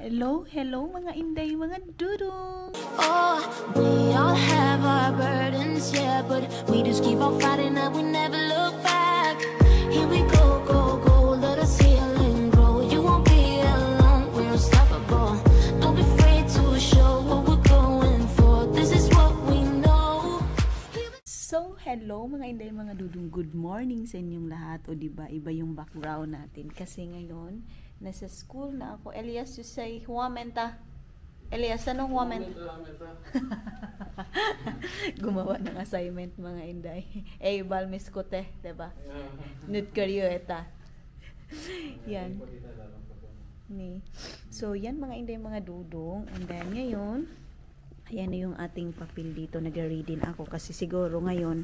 Hello, hello mga inday, mga dudong. Oh, we all have our burdens, yeah, but we just keep on fighting and we never look back. Here we go, go, go, let us heal and grow. You won't be alone, we're unstoppable. Don't be afraid to show what we're going for. This is what we know. So, hello mga inday, mga dudong. Good morning sa inyong lahat. O diba, iba yung background natin. Kasi ngayon, nasa school na ako. Elias, you say, huwamenta. Elias, anong huwamenta? Gumawa ng assignment mga inday. Eh, balmis ko te, diba? Nut karyo eta. Yan. Ni. So, yan mga inday, mga dudong. And then, ngayon, ayan na yung ating papel dito. Nag-reading ako kasi siguro ngayon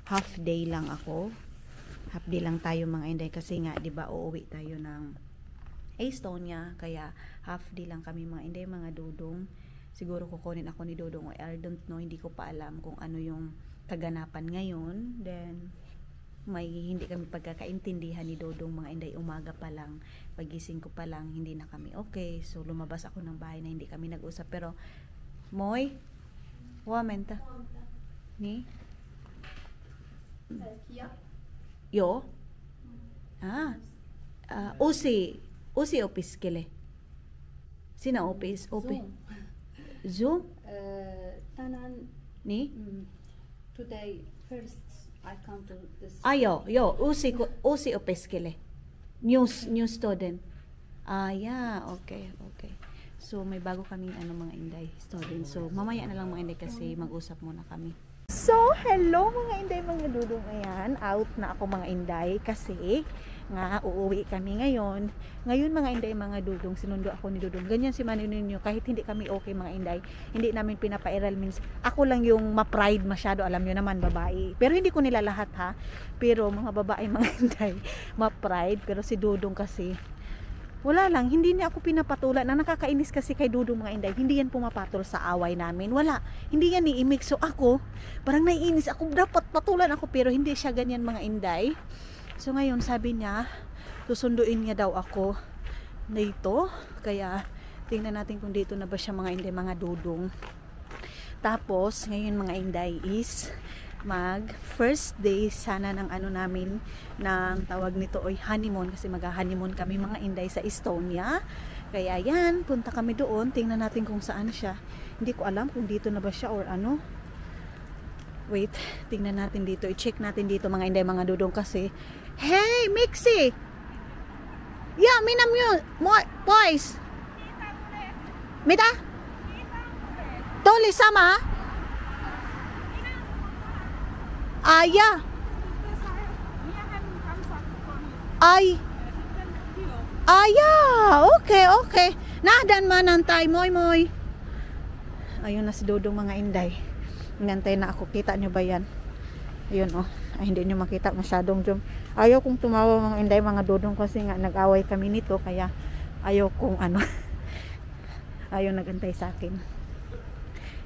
half day lang ako. Half day lang tayo mga inday kasi nga 'di ba uuwi tayo ng Estonia kaya half day lang kami mga inday, mga dudong. Siguro kukunin ako ni Dudong. I don't know, hindi ko pa alam kung ano yung kaganapan ngayon. Then may hindi kami pagkakaintindihan ni Dudong mga inday, umaga pa lang, pagising ko pa lang hindi na kami okay. So lumabas ako ng bahay na hindi kami nag-usap. Pero Moy, huwamenta ni yo usi opis kele sina opis Zoom tanan ni today first I come to this usi opis kele news student yeah, okay. So may bago kaming mga inday student. So mamaya na lang mga inday kasi mag-usap muna kami. So hello mga inday, mga dudong. Ayan, out na ako mga inday kasi nga uuwi kami ngayon. Ngayon mga inday, mga dudong, sinundo ako ni Dudong. Ganyan si Manu ninyo, kahit hindi kami okay mga inday, hindi namin pinapairal, means ako lang yung ma-pride masyado, alam nyo naman babae. Pero hindi ko nila lahat ha. Pero mga babae mga inday, ma-pride. Pero si Dudong kasi wala lang, hindi niya ako pinapatulan. Na nakakainis kasi kay Dudong mga inday, hindi yan pumapatol sa away namin. Wala, hindi yan iimik. So ako, parang naiinis ako, dapat patulan ako, pero hindi siya ganyan mga inday. So ngayon sabi niya, susunduin niya daw ako dito. Kaya tingnan natin kung dito na ba siya mga inday, mga dudong. Tapos ngayon mga inday is mag first day sana ng namin, ng tawag nito oy honeymoon, kasi mag-honeymoon kami mga inday sa Estonia. Kaya yan, punta kami doon, tingnan natin kung saan siya. Hindi ko alam kung dito na ba siya or ano. Wait, tingnan natin dito, i-check natin dito mga inday, mga dudong. Kasi hey Mixie, yeah, minam yun boys mita toli sama yeah. Yeah. Okay. Nahdan manantay moy. Ayun na si Dudong mga inday. Nantay na ako. Kita nyo ba yan? Ayun Ay, hindi nyo makita masyadong zoom. Ayaw kong tumawa mga inday, mga Dudong, kasi nga nag-away kami nito. Kaya ayaw kong ayaw nagantay sa akin.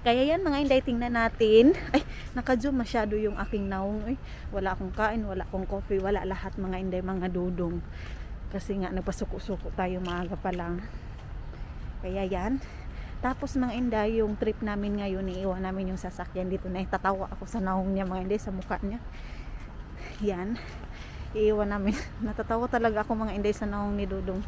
Kaya yan mga inday, tingnan natin. Ay, naka-zoom masyado yung aking naong. Wala akong kain, wala akong coffee, wala lahat mga inday, mga dudong. Kasi nga nagpasuko-suko tayo maaga pa lang. Kaya yan. Tapos mga inday, yung trip namin ngayon, iiwan namin yung sasakyan dito. Tatawa ako sa naong niya mga inday, sa mukha niya. Yan. Iiwan namin. Natatawa talaga ako mga inday sa naong ni Dudong.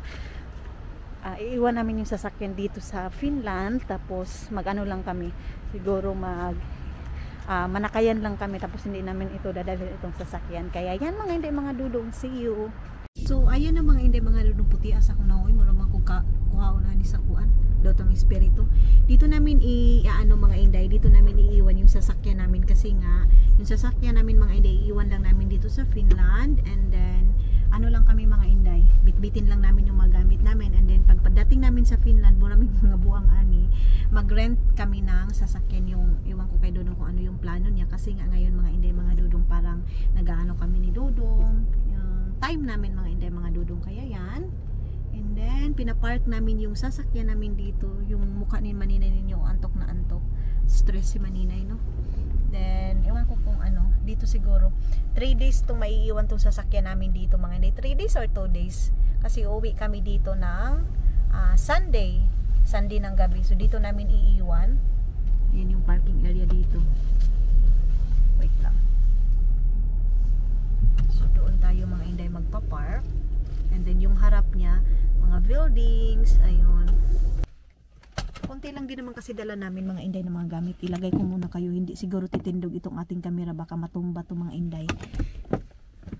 Iiwan namin yung sasakyan dito sa Finland, tapos mag-ano lang kami, siguro manakayan lang kami, tapos hindi namin ito dadalhin itong sasakyan. Kaya yan mga inday, mga dudong, see you. So ayan na mga inday, mga dudong, puti asa ko na maramang kuhaon na ni sakuan dotong espiritu. Dito namin mga inday, dito namin iiwan yung sasakyan namin, kasi nga yung sasakyan namin mga inday, iiwan lang namin dito sa Finland. And then lang kami mga inday, bitbitin lang namin yung mga gamit namin. And then pagdating namin sa Finland, maraming mga buwang mag-rent kami ng sasakyan. Yung iwan ko kay Dudong kung ano yung plano niya, kasi nga ngayon mga inday, mga dudong, parang nag-aano kami ni Dudong, yung time namin mga inday, mga dudong. Kaya yan. And then pinapark namin yung sasakyan namin dito. Yung mukha ni Maninay ninyo, antok na antok, stress si Maninay, no? Then ewan ko kung dito siguro 3 days to maiiwan tong sasakyan namin dito mga inday. 3 days or 2 days, kasi uwi kami dito ng Sunday ng gabi. So dito namin iiwan. Ayan yung parking area dito. Wait lang. So doon tayo mga inday magpa-park. And then yung harap niya, mga buildings, ayun. Konti lang din naman kasi dala namin mga inday ng mga gamit. Ilagay ko muna kayo, hindi siguro titindog itong ating camera, baka matumba to mga inday.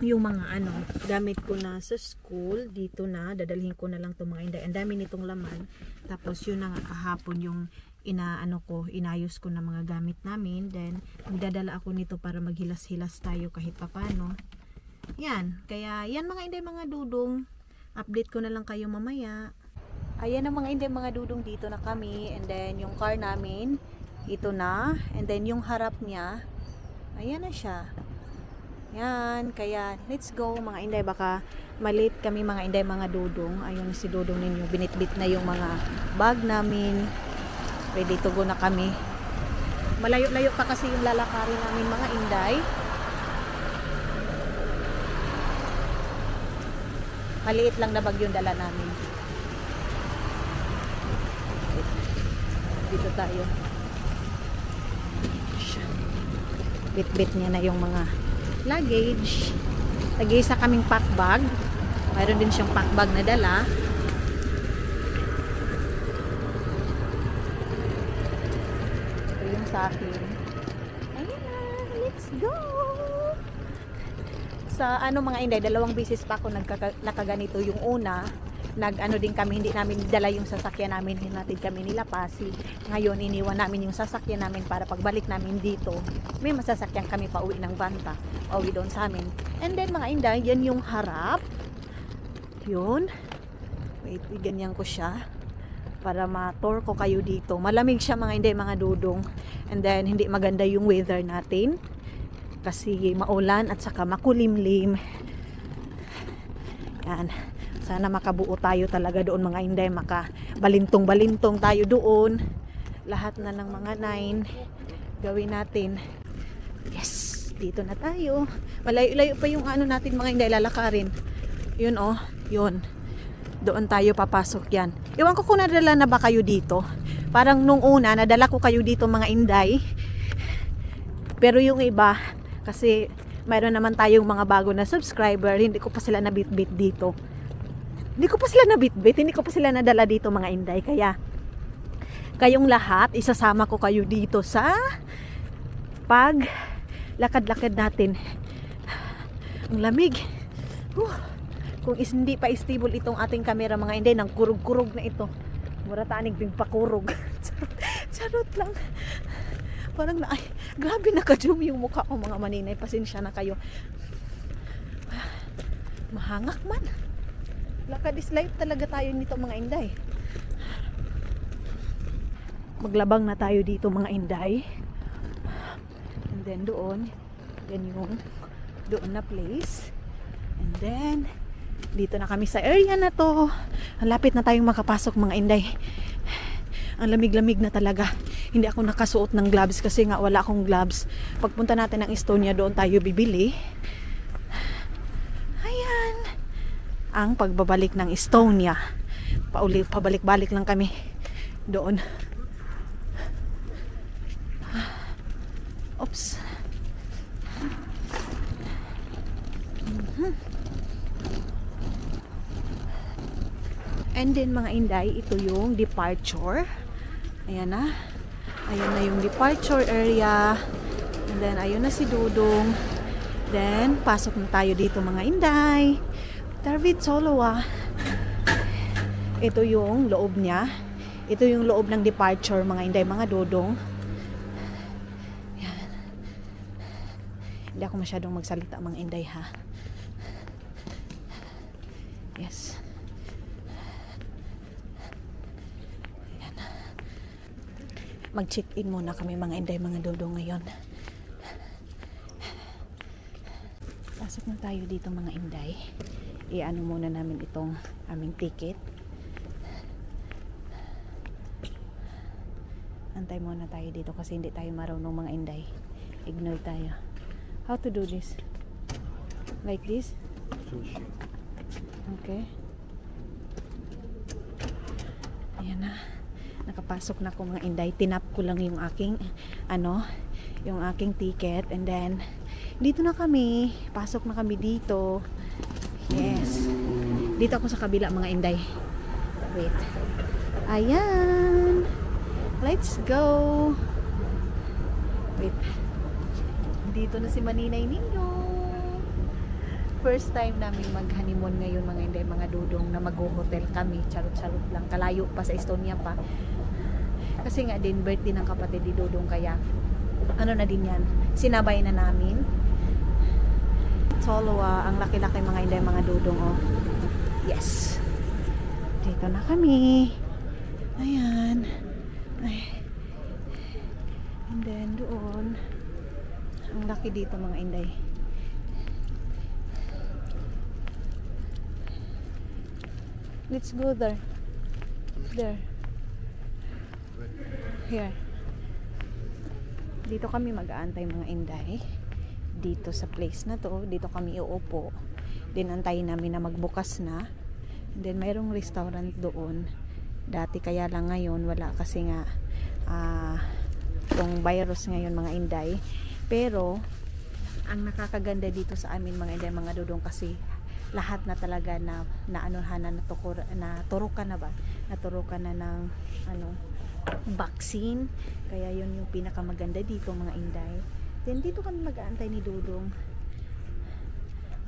Yung mga gamit ko na sa school, dito na, dadalhin ko na lang to mga inday. Ang dami nitong laman. Tapos yun na kahapon yung inayos ko na mga gamit namin. Then magdadala ako nito para maghilas-hilas tayo kahit papano. Yan, kaya yan mga inday mga dudong. Update ko na lang kayo mamaya. Ayan ang mga inday mga dudong, dito na kami. And then yung car namin, ito na. And then yung harap niya, ayan na siya. Yan, kaya let's go mga inday, baka malate kami mga inday mga dudong. Ayun si dudong ninyo, binitbit na yung mga bag namin. Ready to go na kami. Malayo-layo pa kasi yung lalakarin namin mga inday. Maliit lang na bag yung dala namin. Dito tayo. Bit-bit niya na yung mga luggage. Tag-isa kaming pack bag. Mayroon din siyang pack bag na dala. Ito yung sa akin. Ayan na, let's go! Sa mga inday, 2 beses pa ako nakaganito. Yung una, din kami, hindi namin dala yung sasakyan namin, hinatid kami nila Pasi. Ngayon iniwan namin yung sasakyan namin para pagbalik namin dito, may masasakyan kami pa uwi ng Banta, uwi doon sa amin. And then mga inday, yan yung harap. Yun, wait, ganyan ko siya para ma-tour ko kayo dito. Malamig siya mga inday mga dudong. And then hindi maganda yung weather natin kasi maulan at saka makulimlim. Yan, sana makabuo tayo talaga doon mga inday, makabalintong-balintong tayo doon. Lahat na ng mga 9 gawin natin. Yes, dito na tayo. Malayo-layo pa yung natin mga inday lalakarin. Yun yun. Doon tayo papasok yan. Iwan ko kung nadala na ba kayo dito. Parang nung una, nadala ko kayo dito mga inday. Pero yung iba, kasi mayroon naman tayong mga bago na subscriber, hindi ko pa sila nabit-bit dito. Hindi ko pa sila nadala dito mga inday. Kaya kayong lahat, isasama ko kayo dito sa pag lakad-lakad natin. Ang lamig. Kung hindi pa stable itong ating camera mga inday, nang kurog-kurog na ito. Mura tanig bigpakurog. Charot lang. Parang grabe nakadum yung mukha ko mga maninay. Pasensya na kayo. Mahangak man. Lakad is life talaga tayo nito mga inday. Maglabang na tayo dito mga inday. And then doon yung doon na place. And then dito na kami sa area na to. Ang lapit na tayong makapasok mga inday. Ang lamig-lamig na talaga. Hindi ako nakasuot ng gloves kasi nga wala akong gloves. Pagpunta natin ng Estonia, doon tayo bibili. Ayan. Ang pagbabalik ng Estonia. Pabalik-balik lang kami doon. Oops. And then mga inday, ito yung departure. Ayan na. Ayan na yung departure area. And then ayun na si Dudong. Then pasok na tayo dito mga inday. David Solowa. Ito yung loob niya. Ito yung loob ng departure mga inday mga dudong. Ayan. Hindi ako masyadong magsalita mga inday ha. Yes. Mag-check-in muna kami mga inday mga dudong ngayon. Pasok na tayo dito mga inday. I-ano muna namin itong aming ticket. Antay muna tayo dito kasi hindi tayo marunong mga inday. Ignore tayo. How to do this? Like this? Okay. Ayan na. Nakapasok na ako mga inday. Tinap ko lang yung aking yung aking ticket, and then dito na kami. Pasok na kami dito. Yes. Dito ako sa kabila mga inday. Wait. Ayan. Let's go. Wait. Dito na si Maninay ninyo. First time namin mag-honeymoon ngayon mga inday, mga dudong, na mag-hotel kami. Charot-charot lang. Kalayo pa sa Estonia pa. Kasi nga din, birthday ng kapatid ni Dudong, kaya ano na din yan, sinabay na namin. Soloa, ang laki-laki mga inday, mga Dudong, oh. Yes. Dito na kami. Ayan. Ay. And then doon, ang laki dito mga inday. Let's go there. There. Here. Dito kami mag-aantay mga inday. Dito sa place na to, dito kami uupo. Then antayin namin na magbukas na. And then mayroong restaurant doon. Dati, kaya lang ngayon wala kasi nga itong virus ngayon mga inday. Pero ang nakakaganda dito sa amin mga inday, mga dudong, kasi lahat na talaga na naturukan na ba? Naturukan na ng vaccine. Kaya yun yung pinakamaganda dito mga inday. Then dito kami mag-aantay ni Dudong.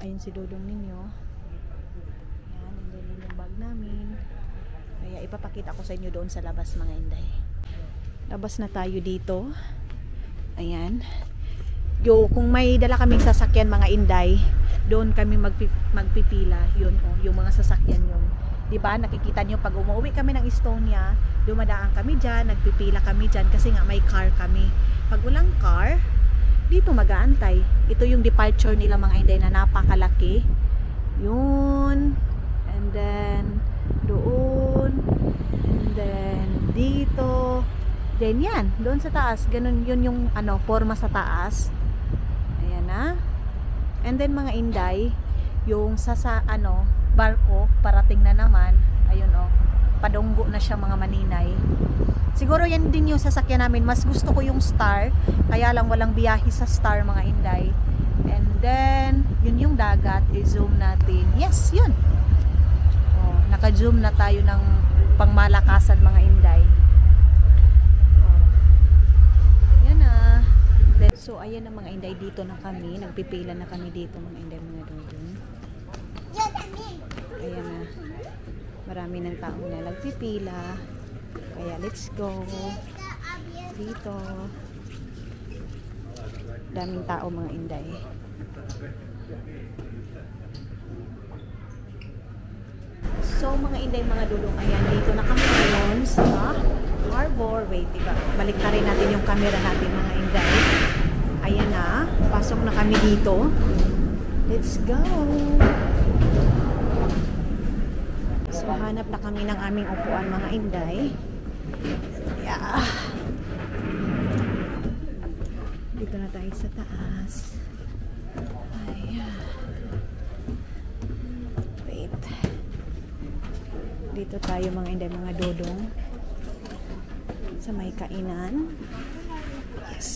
Ayun si Dudong ninyo. Ayan, and then yun yung bag namin. Kaya ipapakita ko sa inyo doon sa labas mga inday. Labas na tayo dito. Ayan. Kung may dala kaming sasakyan mga inday, doon kami magpipila. Yun, yung mga sasakyan yun. Diba, nakikita nyo pag umuwi kami ng Estonia, dumadaan kami dyan, nagpipila kami dyan kasi nga may car kami. Pag walang car, dito mag-aantay. Ito yung departure nila mga inday na napakalaki. Yun. And then doon. And then dito. Then yan, doon sa taas. Ganun yun yung forma sa taas. Ayan na. And then mga inday, yung barko parating na naman. Ayun padunggo na siya mga maninay. Siguro yan din yung sasakyan namin. Mas gusto ko yung Star, kaya lang walang biyahe sa Star mga inday. And then yun yung dagat, i-zoom natin. Yes, yun. Naka-zoom na tayo ng pangmalakasan mga inday. Yan na. So ayan na mga inday, dito na kami. Nagpipila na kami dito mga inday, mga dudong. Ayan na. Marami ng tao na nagpipila. Kaya let's go. Dito. Daming tao mga inday. So mga inday, mga dudong, ayan, dito na kami ngayon sa harbor. Wait, diba? Balik na rin natin yung camera natin mga inday. Ayan na. Pasok na kami dito. Let's go. So hanap na kami ng aming upuan mga inday. Yeah. Dito na tayo sa taas. Ayan. Wait. Dito tayo mga inday, mga dodong. Sa may kainan. Yes.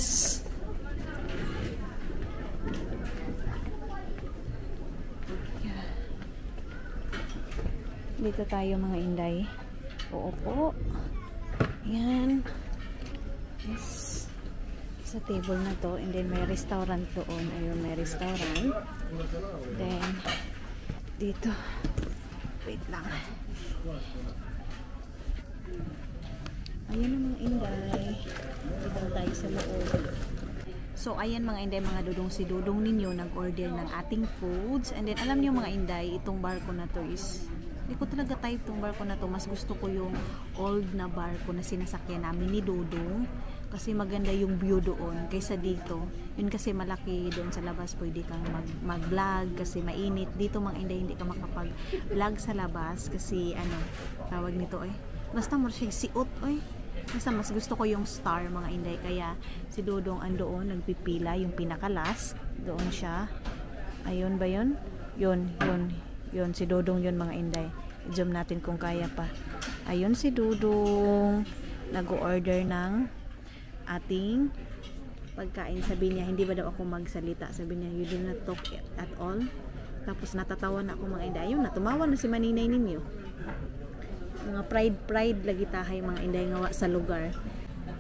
Yeah. Dito tayo mga inday. Uupo. Yan. Yes. Sa table na to. And then may restaurant doon. Ayun, may restaurant. Then dito. Wait lang. Ayan na mga inday. Dito tayo sa loob. So ayan mga inday, mga dudong, si Dudong ninyo nag-order ng ating foods. And then alam niyo mga inday, itong barko na to is, hindi ko talaga type itong barko na to. Mas gusto ko yung old na barko na sinasakyan namin ni Dudong. Kasi maganda yung view doon kaysa dito. Yun kasi malaki doon sa labas, pwede kang mag-vlog kasi mainit. Dito mga inday, hindi ka makapag-vlog sa labas kasi tawag nito basta mo siya siot basta mas gusto ko yung Star mga inday. Kaya si Dudong andoon, nagpipila yung pinaka-last. Doon siya. Ayun ba yun? Yun si Dudong yun mga inday. I-zoom natin kung kaya pa. Ayun si Dudong. Nag-order ng ating pagkain. Sabi niya, hindi ba daw ako magsalita? Sabi niya, you do not talk at all. Tapos natatawa na ako mga inday. Ayun, natumawa na si maninay ninyo. Mga pride lagi tahay mga inday ngawa sa lugar.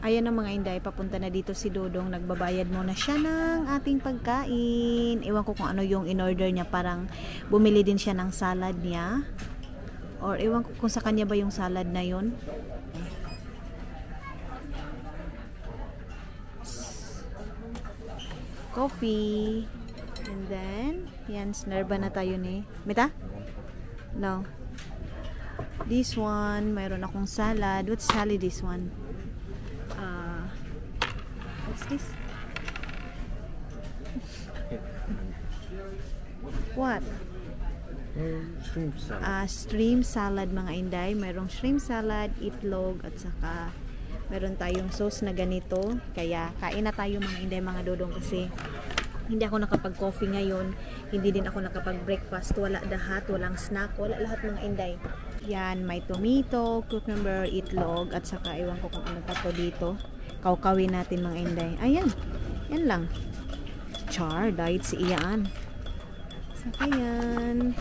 Ayan ang mga inday, papunta na dito si Dudong. Nagbabayad muna siya ng ating pagkain. Ewan ko kung ano yung in-order niya. Parang bumili din siya ng salad niya. Or ewan ko kung sa kanya ba yung salad na yun. Coffee. And then, yan, snarba na tayo ni. Mita? No. This one, mayroon akong salad. What's salad this one? What's this? What? Shrimp salad. Shrimp salad mga inday. Mayroong shrimp salad, itlog, at saka meron tayong sauce na ganito. Kaya kain na tayo mga inday mga dodong kasi hindi ako nakapag-coffee ngayon. Hindi din ako nakapag-breakfast. Wala lahat, walang snack, wala lahat mga inday. Yan, may tomato, cucumber, itlog, at saka iwan ko kung ano pa to dito. Kaukawin natin mga inday. Ayan, yan lang. Char, diet si Ian. Saka yan.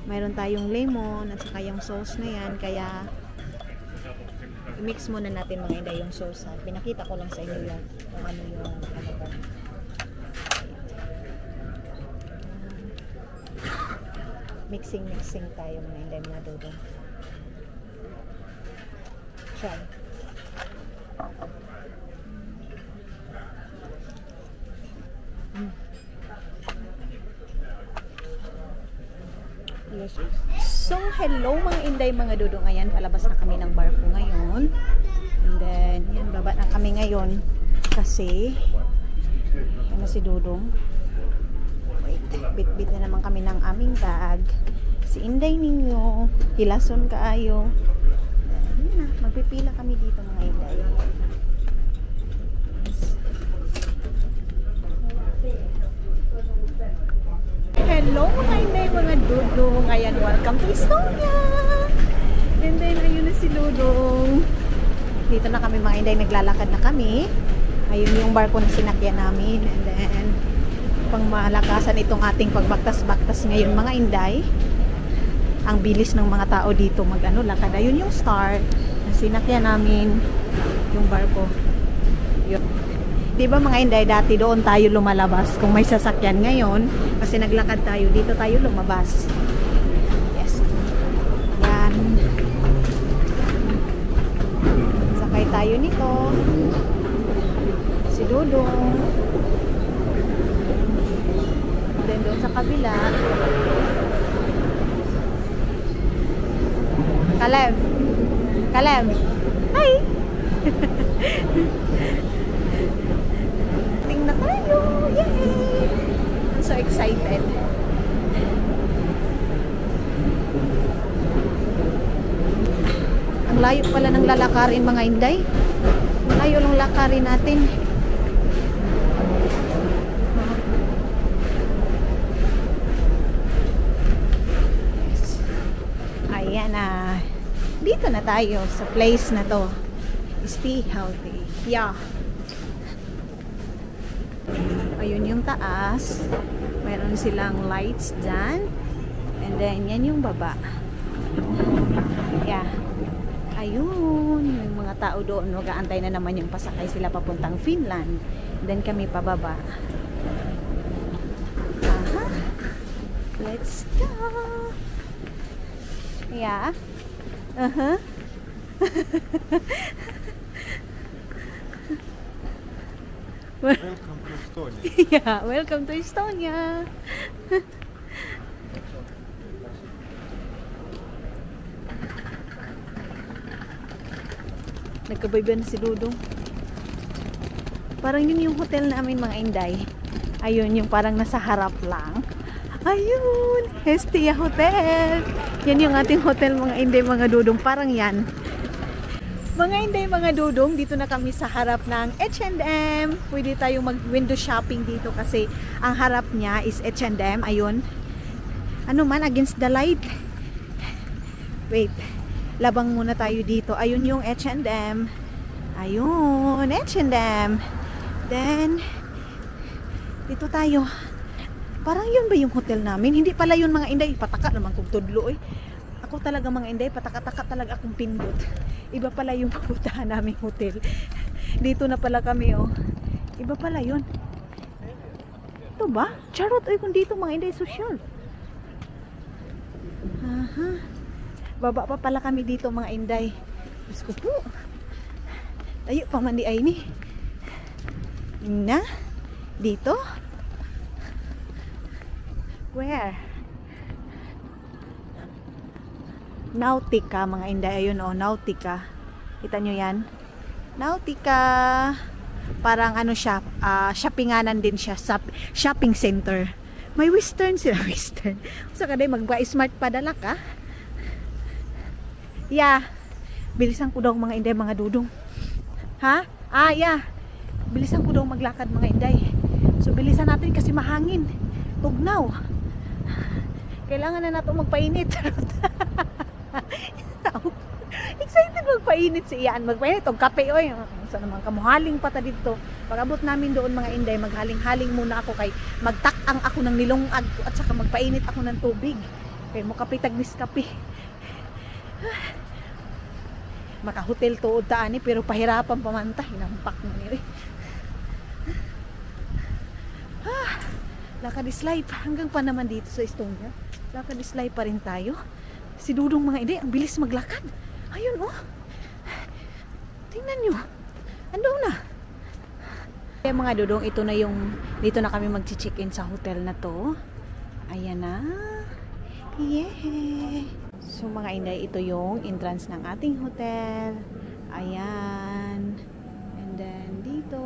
Mayroon tayong lemon at saka yung sauce na yan. Kaya i-mix muna natin mga inday yung sauce. Ha? Pinakita ko lang sa inyo yung kung ano yung ano ba. Mixing tayo mga inday mga dodo. Try. Yes. So, hello mga inday mga dudong. Ayan, palabas na kami ng barko ngayon. And then, yan, baba na kami ngayon. Kasi, ano si Dudong? Wait, bit-bit na naman kami ng aming bag. Si inday ninyo, hilason kaayo. Yan na, magpipila kami dito mga inday. Hello mga inday, mga dudong. Ayan, welcome to Estonia. And then, ayun na si Dudong. Dito na kami mga inday, naglalakad na kami. Ayun yung barko na sinakyan namin. And then, pang malakasan itong ating pagbaktas-baktas ngayon mga inday. Ang bilis ng mga tao dito mag-ano, lakad. Ayun yung star na sinakyan namin yung barko. Yun. Diba mga inday, dati doon tayo lumalabas kung may sasakyan. Ngayon, kasi naglakad tayo, dito tayo lumabas. Yes. Yan. Sakay tayo nito. Si Dudong. Then doon sa kabila. Kalem. Hi! Tingnan tayo! Yay! I'm so excited. Ang layo pala ng lalakarin mga inday. Layo lang lakarin natin. Ayan na. Dito na tayo sa place na to. Stay healthy. Yeah. Ayun yung taas. Meron silang lights dyan. And then, yan yung baba. Yeah. Ayun. Yung mga tao doon. Mag-aantay na naman yung pasakay sila papuntang Finland. And then kami pababa. Aha. Let's go. Yeah. Uh-huh. Welcome to Estonia. Yeah, welcome to Estonia. Nagkabayban na si Dudong. Parang yun yung hotel namin mga inday. Ayun, yung parang nasa harap lang. Ayun, Hestia Hotel. Yan yung ating hotel mga inday mga dudong. Parang yan. Mga inday mga dudong, dito na kami sa harap ng H&M. Pwede tayong mag-window shopping dito kasi ang harap niya is H&M. Ayun. Ano man, against the light. Wait. labang muna tayo dito. Ayun yung H&M. Ayun, H&M. Then, dito tayo. Parang yun ba yung hotel namin? Hindi pala yun mga inday. Pataka naman kung tudlo eh. Ako talaga mga inday, pataka-taka talaga akong pindot. Iba pala yung papuntahan naming hotel. Dito na pala kami oh. Iba pala yun. Ito ba? Charot ay kung dito mga inday social. Aha. Baba pa pala kami dito mga inday. Diyos ko po. Tayo pa man di ay ni. Na? Dito? Where? Nautica mga inday. Ayun oh, Nautica. Kita nyo yan? Nautica. Parang ano siya, shoppinganan din siya. Shopping center. May western sila, western. So kada magpa-smart padala ka. Yeah. Bilisan ko daw mga inday, mga dudong. Ha? Yeah. Bilisan ko daw maglakad mga inday. So bilisan natin kasi mahangin. Tugnaw. Kailangan na natin magpainit. Excited magpainit si Ian. Magpainit og kape oy. Sa naman kamuhaling pata dito. Pag-abot namin doon mga inday, maghaling-haling muna ako kay magtakang ako ng nilungag at saka magpainit ako ng tubig. Kay mo kape tagnis kape. Maka-hotel tuod ta ani pero pahirapan pa man ta. Hinampak mo ni. Lakad-slide hanggang pa naman dito sa Estonia. Lakad-slide pa rin tayo. Si Dudong mga inday, ang bilis maglakad. Ayun oh. Tingnan nyo. Ando na. Kaya mga Dudong, ito na yung, dito na kami mag-check-in sa hotel na to. Ayan na. Yeah. So mga inday, ito yung entrance ng ating hotel. Ayan. And then dito.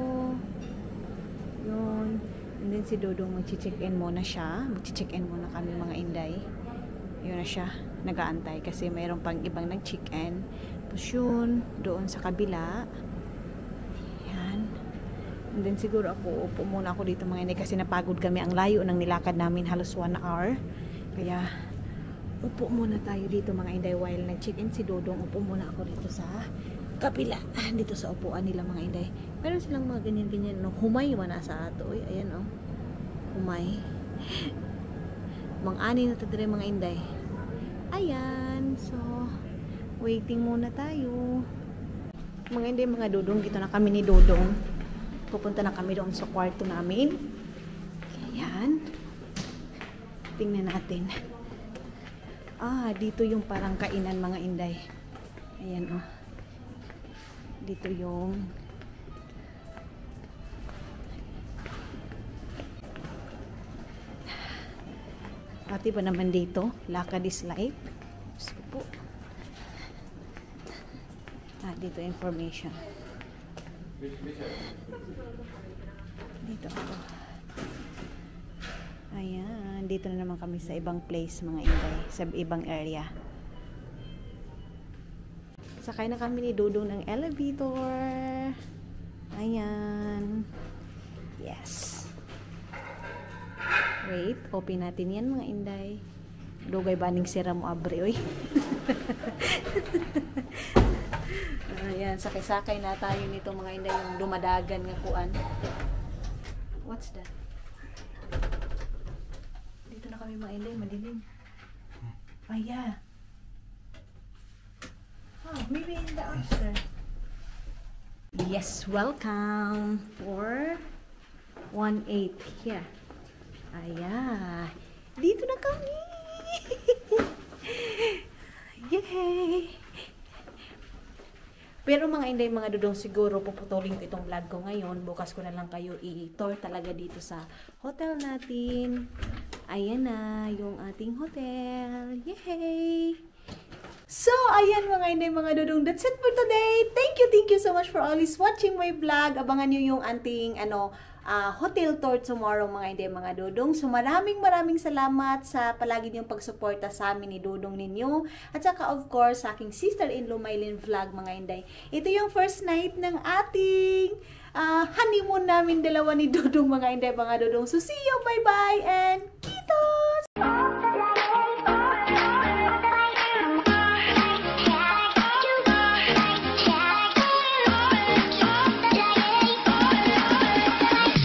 Yun. And then si Dudong mag-check-in muna siya. Mag-check-in muna kami mga inday. Yun na siya. Nag-aantay kasi mayroon pang ibang nag-check-in. Tapos yun, doon sa kabila. Yan. And then siguro ako, upo muna ako dito mga inday kasi napagod kami. Ang layo ng nilakad namin, halos 1 hour. Kaya, upo muna tayo dito mga inday while nag-check-in si Dodong. Upo muna ako dito sa kabila. Dito sa upuan nila mga inday. Meron silang mga ganyan-ganyan. No? Humay man nasa ato. Uy, ayan oh. Humay. Mang-ani na ito dire mga inday. Ayan, so waiting muna tayo. Mga hindi mga Dudong, dito na kami ni Dudong. Pupunta na kami doon sa kwarto namin. Ayan. Tingnan natin. Dito yung parang kainan mga inday. Ayan oh. Dito yung ati ba naman dito? Lakad is life. So po. Dito information. Dito ako. Ayan. Dito na naman kami sa ibang place mga inday. Sa ibang area. Sakay na kami ni Dudong ng elevator. Ayan. Yes. Wait, open natin yan mga inday. Dugay baning sira mo abre, oy. Ayan, sakay-sakay na tayo nito mga inday, yung dumadagan nga kuan. What's that? Dito na kami mga inday, madilim. Yeah. Maybe in the upstairs. Yes, welcome for 1/8 here. Ayan. Dito na kami. Yay! Pero mga inday, mga Dudong, siguro puputulin ko itong vlog ko ngayon. Bukas ko na lang kayo i-tour talaga dito sa hotel natin. Ayan na yung ating hotel. Yay! So, ayan mga inday, mga Dudong, that's it for today. Thank you so much for always watching my vlog. Abangan nyo yung ating hotel tour tomorrow mga inday, mga Dudong. So, maraming salamat sa palagi niyong pagsuporta sa amin ni Dudong ninyo. At saka, of course, sa aking sister-in-law, Mylene Vlog, mga inday. Ito yung first night ng ating honeymoon namin dalawa ni Dudong, mga inday, mga Dudong. So, see you, bye-bye, and kitos!